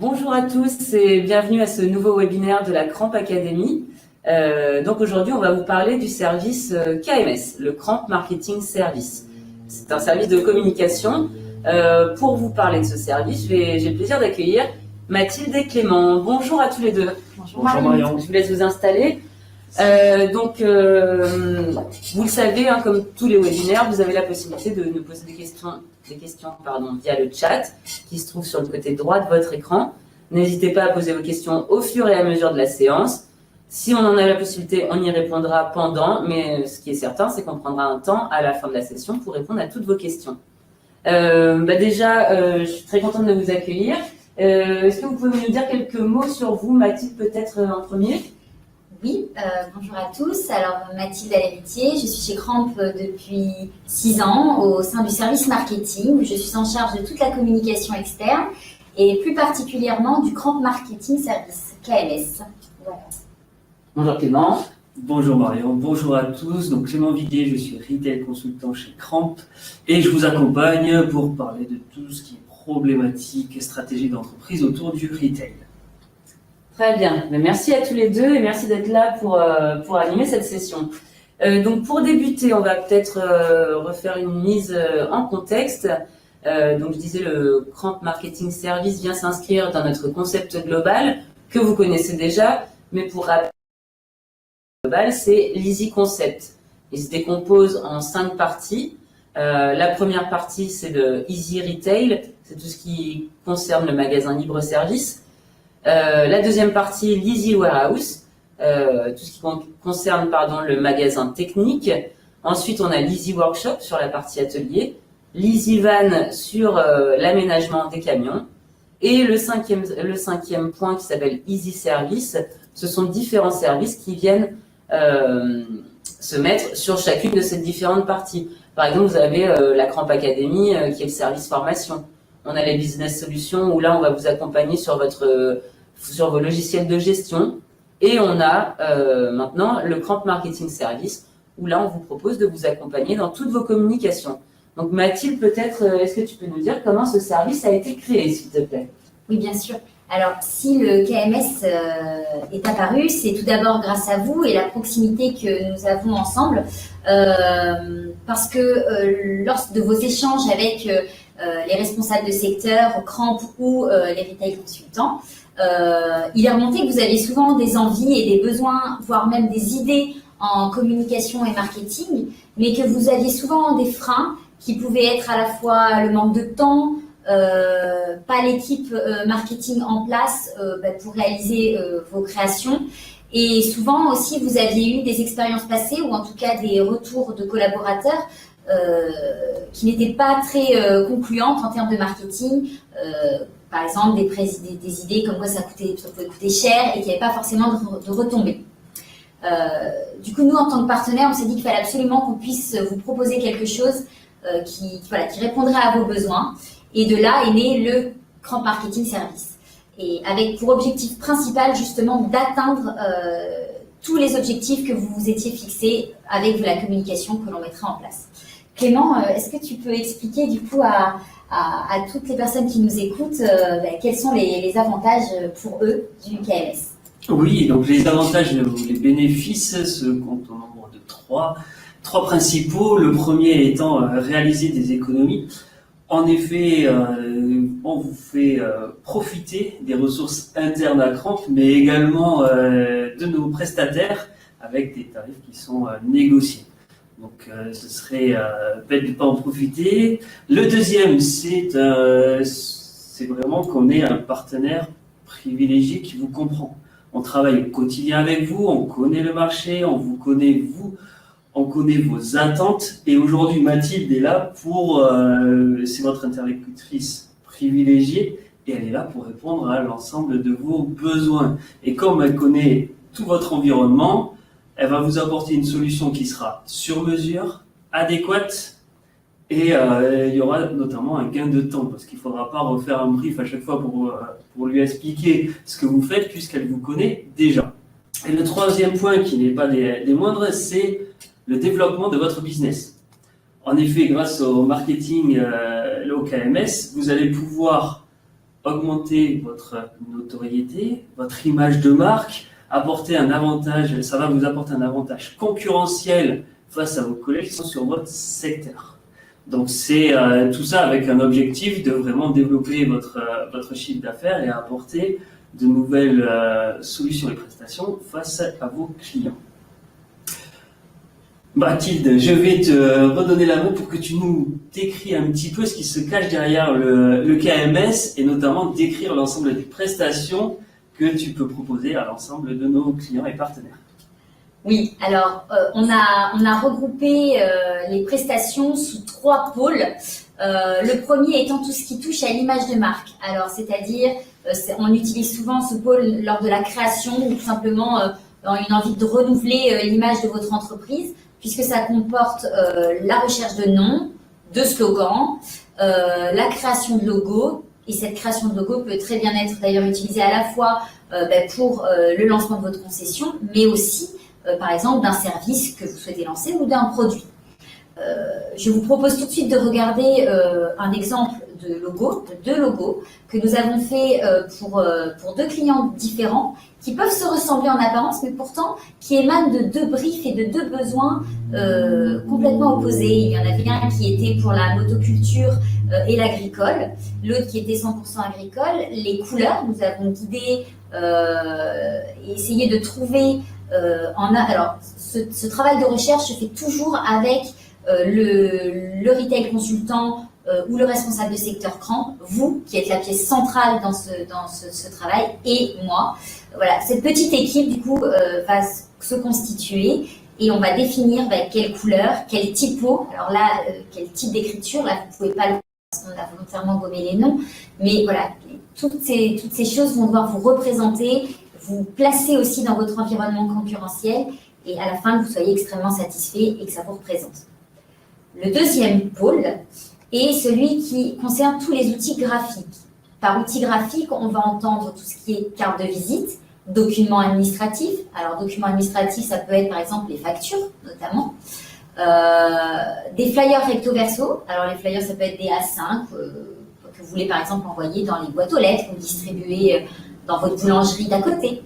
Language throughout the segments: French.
Bonjour à tous et bienvenue à ce nouveau webinaire de la Cramp Academy. Donc aujourd'hui, on va vous parler du service KMS, le Cramp Marketing Service. C'est un service de communication. Pour vous parler de ce service, j'ai le plaisir d'accueillir Mathilde et Clément. Bonjour à tous les deux. Bonjour Marion. Je vous laisse vous installer. Vous le savez, comme tous les webinaires, vous avez la possibilité de nous poser des questions via le chat qui se trouve sur le côté droit de votre écran. N'hésitez pas à poser vos questions au fur et à mesure de la séance. Si on en a la possibilité, on y répondra pendant, mais ce qui est certain, c'est qu'on prendra un temps à la fin de la session pour répondre à toutes vos questions. Je suis très contente de vous accueillir. Est-ce que vous pouvez nous dire quelques mots sur vous, Mathilde, peut-être en premier ? Oui, bonjour à tous. Alors, Mathilde Aléritier, je suis chez Cramp depuis 6 ans au sein du service marketing. Je suis en charge de toute la communication externe et plus particulièrement du Cramp Marketing Service, KMS. Voilà. Bonjour Clément. Bonjour Marion, bonjour à tous. Donc Clément Viguier, je suis retail consultant chez Cramp et je vous accompagne pour parler de tout ce qui est problématique et stratégie d'entreprise autour du retail. Très bien, merci à tous les deux et merci d'être là pour animer cette session. Donc pour débuter, on va peut-être refaire une mise en contexte. Donc je disais, le Cramp Marketing Service vient s'inscrire dans notre concept global que vous connaissez déjà, mais pour rappeler, global, c'est l'Easy Concept. Il se décompose en 5 parties. La première partie, c'est le Easy Retail, c'est tout ce qui concerne le magasin libre-service. La deuxième partie, l'Easy Warehouse, tout ce qui concerne le magasin technique. Ensuite, on a l'Easy Workshop sur la partie atelier, l'Easy Van sur l'aménagement des camions. Et le cinquième point qui s'appelle Easy Service, ce sont différents services qui viennent se mettre sur chacune de ces différentes parties. Par exemple, vous avez la Cramp Academy qui est le service formation. On a les business solutions où là, on va vous accompagner sur vos logiciels de gestion. Et on a maintenant le Cramp Marketing Service où là, on vous propose de vous accompagner dans toutes vos communications. Donc Mathilde, peut-être, est-ce que tu peux nous dire comment ce service a été créé, s'il te plaît ? Oui, bien sûr. Alors, si le KMS est apparu, c'est tout d'abord grâce à vous et la proximité que nous avons ensemble, parce que lors de vos échanges avec les responsables de secteur, Cramp ou les retail consultants, il est remonté que vous aviez souvent des envies et des besoins, voire même des idées en communication et marketing, mais que vous aviez souvent des freins qui pouvaient être à la fois le manque de temps, pas l'équipe marketing en place pour réaliser vos créations. Et souvent aussi, vous aviez eu des expériences passées ou en tout cas des retours de collaborateurs qui n'étaient pas très concluantes en termes de marketing. Par exemple, des idées comme quoi ça pouvait coûter cher et qu'il n'y avait pas forcément de retombées. Du coup, nous, en tant que partenaire, on s'est dit qu'il fallait absolument qu'on puisse vous proposer quelque chose qui répondrait à vos besoins. Et de là est né le Cramp Marketing Service. Et avec pour objectif principal, justement, d'atteindre tous les objectifs que vous vous étiez fixés avec la communication que l'on mettra en place. Clément, est-ce que tu peux expliquer, du coup, à toutes les personnes qui nous écoutent, quels sont les avantages pour eux du KMS ? Oui, donc les avantages ou les bénéfices se comptent au nombre de trois principaux. Le premier étant réaliser des économies. En effet, on vous fait profiter des ressources internes à Cramp, mais également de nos prestataires avec des tarifs qui sont négociés. Donc, ce serait bête de ne pas en profiter. Le deuxième, c'est vraiment qu'on est un partenaire privilégié qui vous comprend. On travaille au quotidien avec vous, on connaît le marché, on vous connaît vous. On connaît vos attentes et aujourd'hui Mathilde est là c'est votre interlocutrice privilégiée et elle est là pour répondre à l'ensemble de vos besoins. Et comme elle connaît tout votre environnement, elle va vous apporter une solution qui sera sur mesure, adéquate et il y aura notamment un gain de temps parce qu'il ne faudra pas refaire un brief à chaque fois pour lui expliquer ce que vous faites puisqu'elle vous connaît déjà. Et le troisième point qui n'est pas des moindres, c'est le développement de votre business. En effet, grâce au marketing, au KMS, vous allez pouvoir augmenter votre notoriété, votre image de marque, apporter un avantage, ça va vous apporter un avantage concurrentiel face à vos collègues qui sont sur votre secteur. Donc c'est tout ça avec un objectif de vraiment développer votre chiffre d'affaires et apporter de nouvelles solutions et prestations face à vos clients. Mathilde, je vais te redonner la main pour que tu nous décris un petit peu ce qui se cache derrière le KMS et notamment décrire l'ensemble des prestations que tu peux proposer à l'ensemble de nos clients et partenaires. Oui, alors on a regroupé les prestations sous 3 pôles. Le premier étant tout ce qui touche à l'image de marque. Alors c'est-à-dire, on utilise souvent ce pôle lors de la création ou tout simplement dans une envie de renouveler l'image de votre entreprise, puisque ça comporte la recherche de noms, de slogans, la création de logos. Et cette création de logo peut très bien être d'ailleurs utilisée à la fois pour le lancement de votre concession, mais aussi par exemple d'un service que vous souhaitez lancer ou d'un produit. Je vous propose tout de suite de regarder un exemple de logo, de 2 logos que nous avons fait pour 2 clients différents qui peuvent se ressembler en apparence, mais pourtant qui émanent de 2 briefs et de 2 besoins complètement opposés. Il y en avait un qui était pour la motoculture et l'agricole, l'autre qui était 100% agricole. Les couleurs, nous avons guidé et essayé de trouver alors ce travail de recherche se fait toujours avec le retail consultant ou le responsable de secteur CRAN, vous qui êtes la pièce centrale dans ce travail, et moi. Voilà, cette petite équipe du coup va se constituer et on va définir quelle couleur, quel typo, alors là quel type d'écriture, là vous pouvez pas le voir parce qu'on a volontairement gommé les noms, mais voilà, toutes ces choses vont devoir vous représenter, vous placer aussi dans votre environnement concurrentiel et à la fin que vous soyez extrêmement satisfait et que ça vous représente. Le deuxième pôle est celui qui concerne tous les outils graphiques. Par outil graphique, on va entendre tout ce qui est carte de visite, documents administratifs. Alors, documents administratifs, ça peut être par exemple les factures, notamment. Des flyers recto verso. Alors, les flyers, ça peut être des A5 que vous voulez par exemple envoyer dans les boîtes aux lettres ou distribuer dans votre boulangerie d'à côté.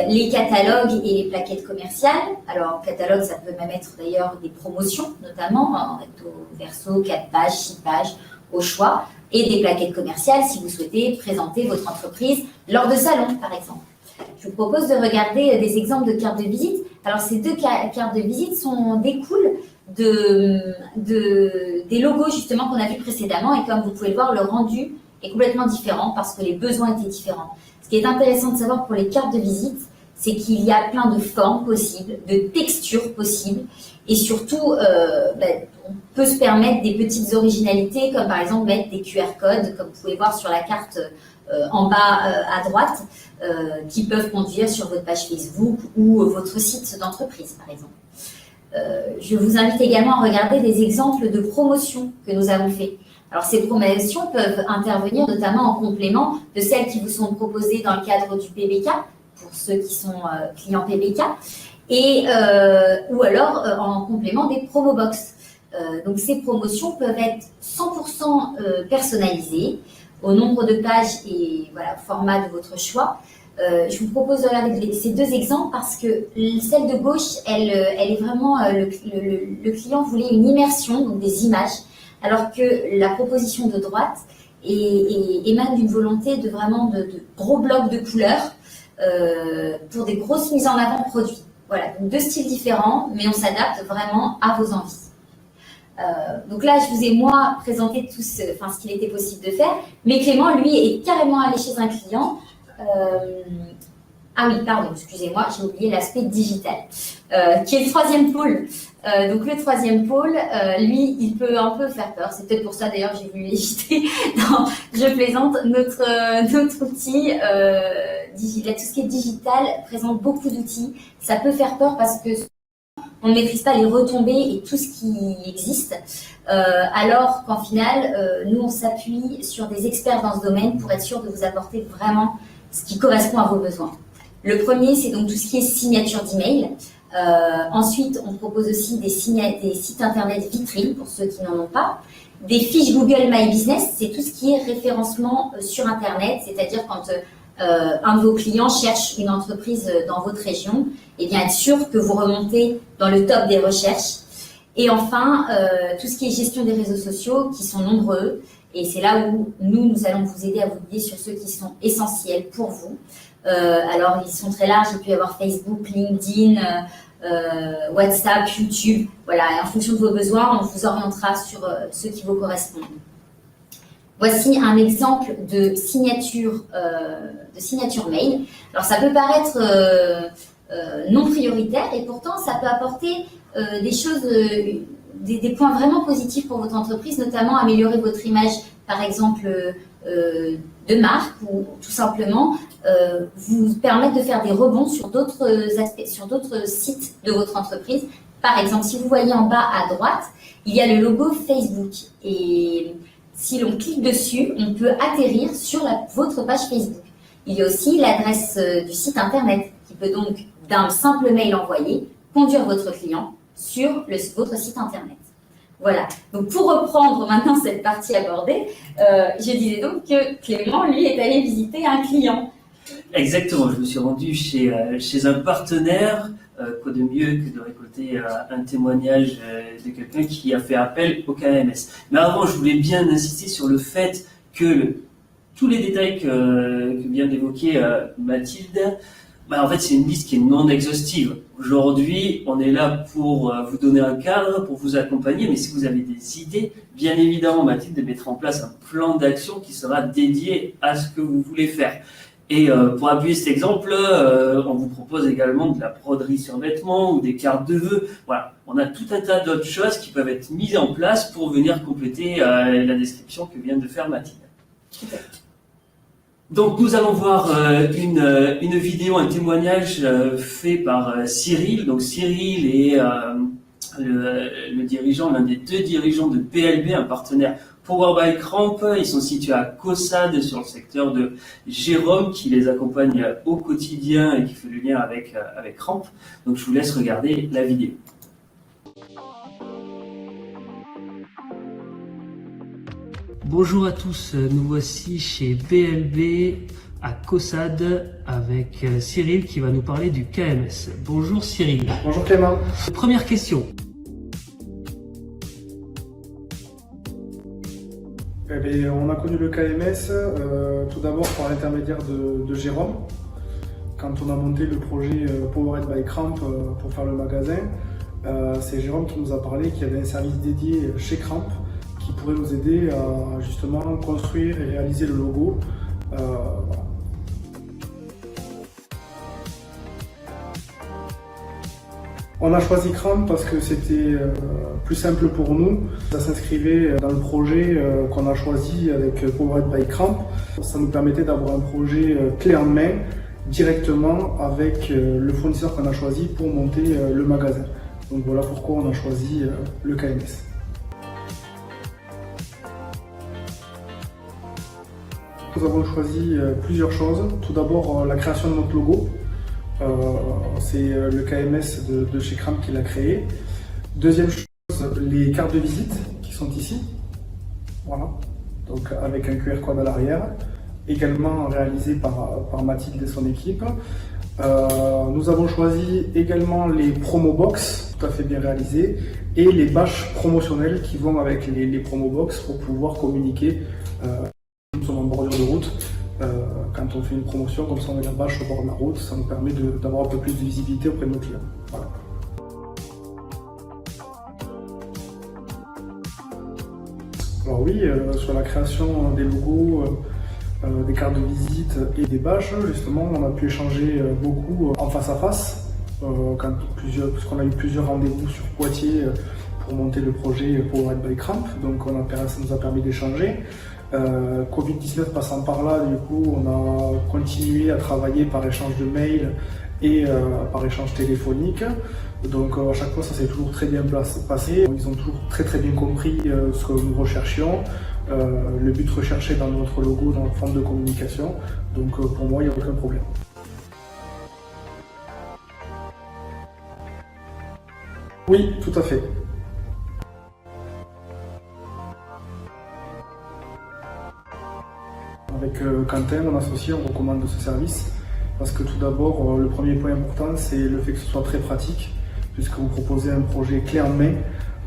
Les catalogues et les plaquettes commerciales. Alors, catalogue, ça peut même être d'ailleurs des promotions, notamment en recto verso, 4 pages, 6 pages, au choix. Et des plaquettes commerciales si vous souhaitez présenter votre entreprise lors de salons, par exemple. Je vous propose de regarder des exemples de cartes de visite. Alors, ces 2 cartes de visite découlent des logos justement qu'on a vus précédemment. Et comme vous pouvez le voir, le rendu est complètement différent parce que les besoins étaient différents. Ce qui est intéressant de savoir pour les cartes de visite, c'est qu'il y a plein de formes possibles, de textures possibles, et surtout, on peut se permettre des petites originalités, comme par exemple mettre des QR codes, comme vous pouvez voir sur la carte en bas à droite, qui peuvent conduire sur votre page Facebook ou votre site d'entreprise, par exemple. Je vous invite également à regarder des exemples de promotions que nous avons fait. Alors, ces promotions peuvent intervenir notamment en complément de celles qui vous sont proposées dans le cadre du PBK, pour ceux qui sont clients PBK, ou alors en complément des promobox. Donc, ces promotions peuvent être 100% personnalisées au nombre de pages et voilà, format de votre choix. Je vous propose de regarder ces 2 exemples parce que celle de gauche, elle est vraiment, le client voulait une immersion, donc des images, alors que la proposition de droite émane d'une volonté de vraiment de gros blocs de couleurs pour des grosses mises en avant produits. Voilà, donc 2 styles différents, mais on s'adapte vraiment à vos envies. Donc là, je vous ai moi présenté ce qu'il était possible de faire, mais Clément, lui, est carrément allé chez un client. Ah oui, pardon, excusez-moi, j'ai oublié l'aspect digital, qui est le 3e pôle. Donc le 3e pôle, lui, il peut un peu faire peur. C'est peut-être pour ça d'ailleurs j'ai voulu l'éviter. Non, je plaisante. Notre outil, tout ce qui est digital, présente beaucoup d'outils. Ça peut faire peur parce que on ne maîtrise pas les retombées et tout ce qui existe. Alors qu'en final, nous, on s'appuie sur des experts dans ce domaine pour être sûr de vous apporter vraiment ce qui correspond à vos besoins. Le premier, c'est donc tout ce qui est signature d'email. Ensuite, on propose aussi des sites internet vitrines pour ceux qui n'en ont pas. Des fiches Google My Business, c'est tout ce qui est référencement sur Internet, c'est-à-dire quand un de vos clients cherche une entreprise dans votre région, et bien être sûr que vous remontez dans le top des recherches. Et enfin, tout ce qui est gestion des réseaux sociaux, qui sont nombreux, et c'est là où nous allons vous aider à vous guider sur ceux qui sont essentiels pour vous. Alors, ils sont très larges, il peut y avoir Facebook, LinkedIn, WhatsApp, YouTube. Voilà, et en fonction de vos besoins, on vous orientera sur ceux qui vous correspondent. Voici un exemple de signature mail. Alors, ça peut paraître non prioritaire et pourtant, ça peut apporter des choses, des points vraiment positifs pour votre entreprise, notamment améliorer votre image, par exemple, de marque ou tout simplement vous permettre de faire des rebonds sur d'autres aspects, sur d'autres sites de votre entreprise. Par exemple, si vous voyez en bas à droite, il y a le logo Facebook et si l'on clique dessus, on peut atterrir sur votre page Facebook. Il y a aussi l'adresse du site internet qui peut donc, d'un simple mail envoyé, conduire votre client sur votre site internet. Voilà. Donc, pour reprendre maintenant cette partie abordée, je disais donc que Clément, lui, est allé visiter un client. Exactement. Je me suis rendu chez un partenaire. Quoi de mieux que de récolter un témoignage de quelqu'un qui a fait appel au KMS. Mais avant, je voulais bien insister sur le fait que tous les détails que vient d'évoquer Mathilde, en fait, c'est une liste qui est non exhaustive. Aujourd'hui, on est là pour vous donner un cadre, pour vous accompagner, mais si vous avez des idées, bien évidemment, Mathilde mettra en place un plan d'action qui sera dédié à ce que vous voulez faire. Et pour appuyer cet exemple, on vous propose également de la broderie sur vêtements ou des cartes de vœux. Voilà, on a tout un tas d'autres choses qui peuvent être mises en place pour venir compléter la description que vient de faire Mathilde. Donc nous allons voir une vidéo, un témoignage fait par Cyril. Donc Cyril est le dirigeant, l'un des deux dirigeants de PLB, un partenaire Power by Cramp. Ils sont situés à Caussade sur le secteur de Jérôme qui les accompagne au quotidien et qui fait le lien avec Cramp. Donc je vous laisse regarder la vidéo. Bonjour à tous, nous voici chez PLB à Caussade avec Cyril qui va nous parler du KMS. Bonjour Cyril. Bonjour Clément. Première question. On a connu le KMS tout d'abord par l'intermédiaire de Jérôme. Quand on a monté le projet Powered by Cramp pour faire le magasin, c'est Jérôme qui nous a parlé qu'il y avait un service dédié chez Cramp qui pourrait nous aider à justement construire et réaliser le logo. Voilà. On a choisi Cramp parce que c'était plus simple pour nous. Ça s'inscrivait dans le projet qu'on a choisi avec Powered by Cramp. Ça nous permettait d'avoir un projet clé en main directement avec le fournisseur qu'on a choisi pour monter le magasin. Donc voilà pourquoi on a choisi le KMS. Nous avons choisi plusieurs choses. Tout d'abord la création de notre logo. C'est le KMS de chez Cramp qui l'a créé. Deuxième chose, les cartes de visite qui sont ici. Voilà. Donc avec un QR code à l'arrière. Également réalisé par Mathilde et son équipe. Nous avons choisi également les promo box, tout à fait bien réalisés, et les bâches promotionnelles qui vont avec les promo box pour pouvoir communiquer sur en bordure de route. Quand on fait une promotion, comme ça on met la bâche au bord de la route, ça nous permet d'avoir un peu plus de visibilité auprès de nos clients. Voilà. Alors oui, sur la création des logos, des cartes de visite et des bâches, justement, on a pu échanger beaucoup en face à face, puisqu'on a eu plusieurs rendez-vous sur Poitiers pour monter le projet Powered by Cramp, donc ça nous a permis d'échanger. Covid-19 passant par là, du coup, on a continué à travailler par échange de mails et par échange téléphonique. Donc à chaque fois, ça s'est toujours très bien passé. Ils ont toujours très bien compris ce que nous recherchions, le but recherché dans notre logo, dans notre forme de communication. Donc pour moi, il n'y a aucun problème. Oui, tout à fait. Avec Quentin, mon associé, on recommande ce service parce que tout d'abord, le premier point important, c'est le fait que ce soit très pratique, puisque vous proposez un projet clé en main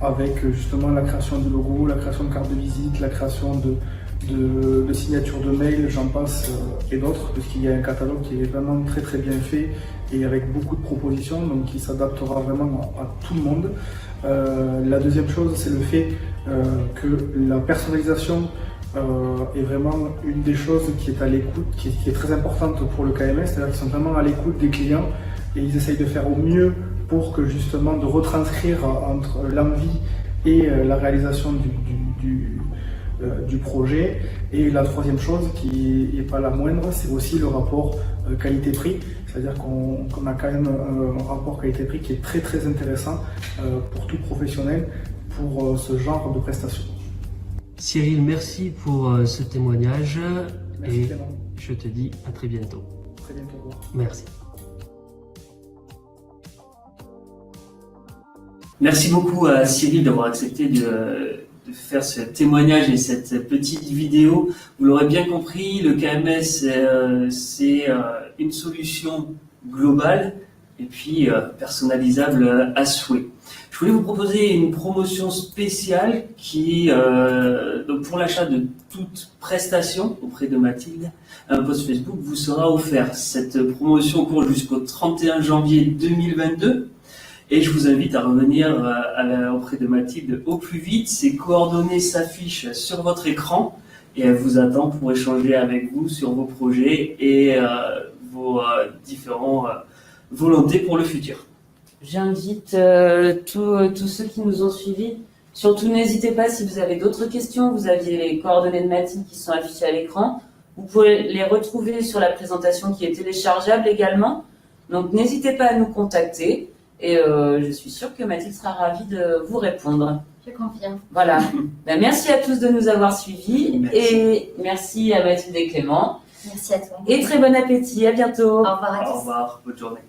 avec justement la création de logo, la création de carte de visite, la création de signatures de mail, j'en passe, et d'autres, puisqu'il y a un catalogue qui est vraiment très très bien fait et avec beaucoup de propositions, donc qui s'adaptera vraiment à tout le monde. La deuxième chose, c'est le fait que la personnalisation est vraiment une des choses qui est à l'écoute, qui est très importante pour le KMS, c'est-à-dire qu'ils sont vraiment à l'écoute des clients et ils essayent de faire au mieux pour que justement de retranscrire entre l'envie et la réalisation du projet. Et la troisième chose, qui n'est pas la moindre, c'est aussi le rapport qualité-prix, c'est-à-dire qu'on a quand même un rapport qualité-prix qui est très très intéressant pour tout professionnel pour ce genre de prestations. Cyril, merci pour ce témoignage. Merci et Clément. je te dis à très bientôt. Très bientôt. Au revoir. Merci. Merci beaucoup à Cyril d'avoir accepté de faire ce témoignage et cette petite vidéo. Vous l'aurez bien compris, le KMS, c'est une solution globale et puis personnalisable à souhait. Je voulais vous proposer une promotion spéciale qui, donc pour l'achat de toute prestation auprès de Mathilde, un post Facebook vous sera offert. Cette promotion court jusqu'au 31 janvier 2022. Et je vous invite à revenir auprès de Mathilde au plus vite. Ses coordonnées s'affichent sur votre écran et elle vous attend pour échanger avec vous sur vos projets et vos différentes volontés pour le futur. J'invite tous ceux qui nous ont suivis. Surtout, n'hésitez pas si vous avez d'autres questions. Vous aviez les coordonnées de Mathilde qui sont affichées à l'écran. Vous pouvez les retrouver sur la présentation qui est téléchargeable également. Donc, n'hésitez pas à nous contacter. Et je suis sûre que Mathilde sera ravie de vous répondre. Je confirme. Voilà. Ben, merci à tous de nous avoir suivis. Merci. Et merci à Mathilde et Clément. Merci à toi. Et très bon appétit. À bientôt. Au revoir à tous. Au revoir, bonne journée.